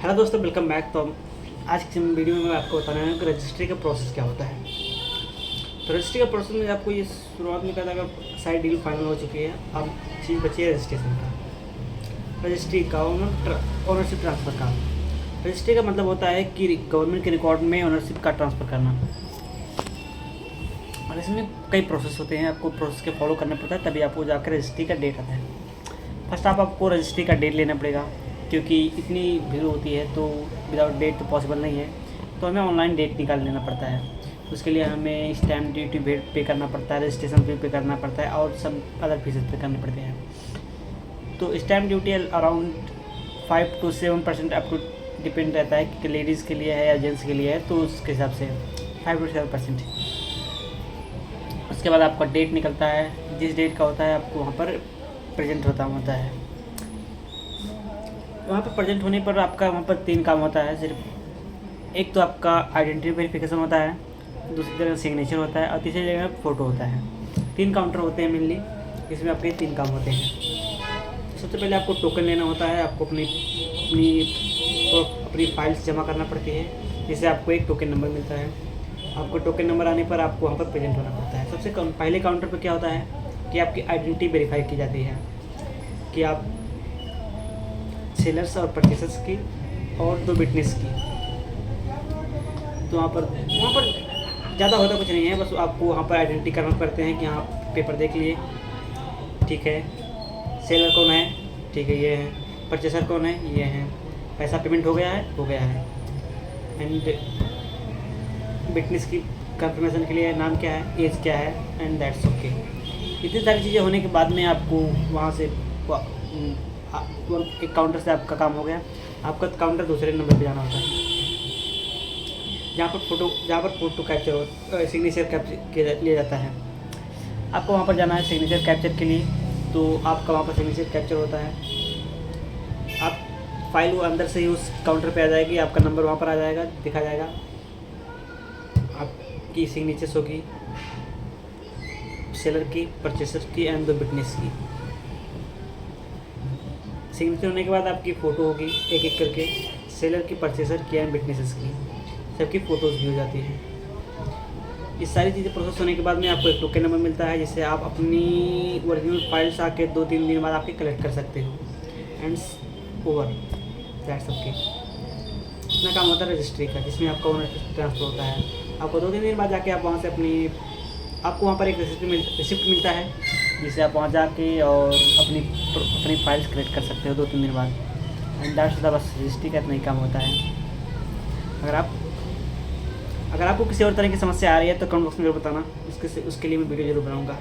Hello दोस्तों, welcome back. तो आज की वीडियो में मैं आपको बताने वाला हूँ कि रजिस्ट्री का प्रोसेस क्या होता है। तो रजिस्ट्री का प्रोसेस में आपको ये शुरुआत में कहता है अगर सारी डील फाइनल हो चुकी है, अब चीज़ बची है रजिस्ट्रेशन का, रजिस्ट्री का ओनरशिप ट्रांसफ़र का। रजिस्ट्री का मतलब होता है कि गवर्नमेंट के रिकॉर्ड में ओनरशिप का ट्रांसफ़र करना। और इसमें कई प्रोसेस होते हैं, आपको प्रोसेस के फॉलो करना पड़ता है, तभी आपको जाकर रजिस्ट्री का डेट आता है। फर्स्ट आपको रजिस्ट्री का डेट लेना पड़ेगा, क्योंकि इतनी भीड़ होती है तो विदाउट डेट तो पॉसिबल नहीं है। तो हमें ऑनलाइन डेट निकाल लेना पड़ता है। तो उसके लिए हमें स्टैम्प ड्यूटी पे करना पड़ता है, रजिस्ट्रेशन फी पे करना पड़ता है और सब अदर फीसेस पे करने पड़ते हैं। तो stamp duty around 5 to 7% up to depend रहता है कि लेडीज़ के लिए है या जेंट्स के लिए है, तो उसके हिसाब से 5 to 7%। उसके बाद आपका डेट निकलता है, जिस डेट का होता है आपको वहाँ पर प्रेजेंट होता है। वहाँ पर प्रेजेंट होने पर आपका वहाँ पर 3 काम होता है सिर्फ। एक तो आपका आइडेंटिटी वेरिफिकेशन होता है, दूसरी जगह सिग्नेचर होता है और तीसरी जगह फ़ोटो होता है। 3 काउंटर होते हैं मेनली, इसमें आपके 3 काम होते हैं। सबसे पहले आपको टोकन लेना होता है, आपको अपनी फाइल्स जमा करना पड़ती है, जिससे आपको एक टोकन नंबर मिलता है। आपको टोकन नंबर आने पर आपको वहाँ पर प्रेजेंट होना पड़ता है। सबसे पहले काउंटर पर क्या होता है कि आपकी आइडेंटिटी वेरीफाई की जाती है कि आप सेलर्स और परचेसर्स की और 2 विटनेस की। तो वहाँ पर ज़्यादा होता कुछ नहीं है, बस आपको वहाँ पर आइडेंटिटी करना पड़ते हैं कि हाँ पेपर देख लिए, ठीक है, सेलर कौन है, ठीक है, ये है, परचेसर कौन है, ये है, पैसा पेमेंट हो गया है, एंड विटनेस की कंफर्मेशन के लिए नाम क्या है, एज क्या है, एंड दैट्स ओके। इतनी सारी चीज़ें होने के बाद में आपको वहाँ से एक काउंटर से आपका काम हो गया। आपका काउंटर दूसरे नंबर पे जाना होता है, जहाँ पर फ़ोटो कैप्चर सिग्नेचर कैप्चर लिया जाता है। आपको वहाँ पर जाना है सिग्नेचर कैप्चर के लिए। तो आपका वहाँ पर सिग्नेचर कैप्चर होता है, आप फाइल वो अंदर से ही उस काउंटर पे आ जाएगी, आपका नंबर वहाँ पर आ जाएगा, दिखा जाएगा, आपकी सिग्नेचर्स होगी सेलर की, परचेसर की एंड 2 विटनेस की। सिग्नेचर होने के बाद आपकी फ़ोटो होगी एक एक करके, सेलर की, परचेसर की एंड विटनेसेस की, सबकी फ़ोटोज़ भी हो जाती हैं। ये सारी चीज़ें प्रोसेस होने के बाद में आपको एक टोकन नंबर मिलता है, जिससे आप अपनी ओरिजिनल फाइल्स आके 2-3 दिन बाद आपके कलेक्ट कर सकते हो। And over that's okay. इतना काम होता है रजिस्ट्री का, जिसमें आपका ओनरशिप ट्रांसफर होता है। आपको 2-3 दिन बाद जाके आप वहाँ से आपको वहाँ पर एक रिसिप्ट मिलता है, जिससे आप वहाँ जाके और अपनी फाइल्स कलेक्ट कर सकते हो 2-3 दिन बाद। And that's the bus registry का इतना ही काम होता है। अगर आपको किसी और तरह की समस्या आ रही है तो कमेंट बॉक्स में ज़रूर बताना, उसके लिए मैं वीडियो ज़रूर बनाऊँगा।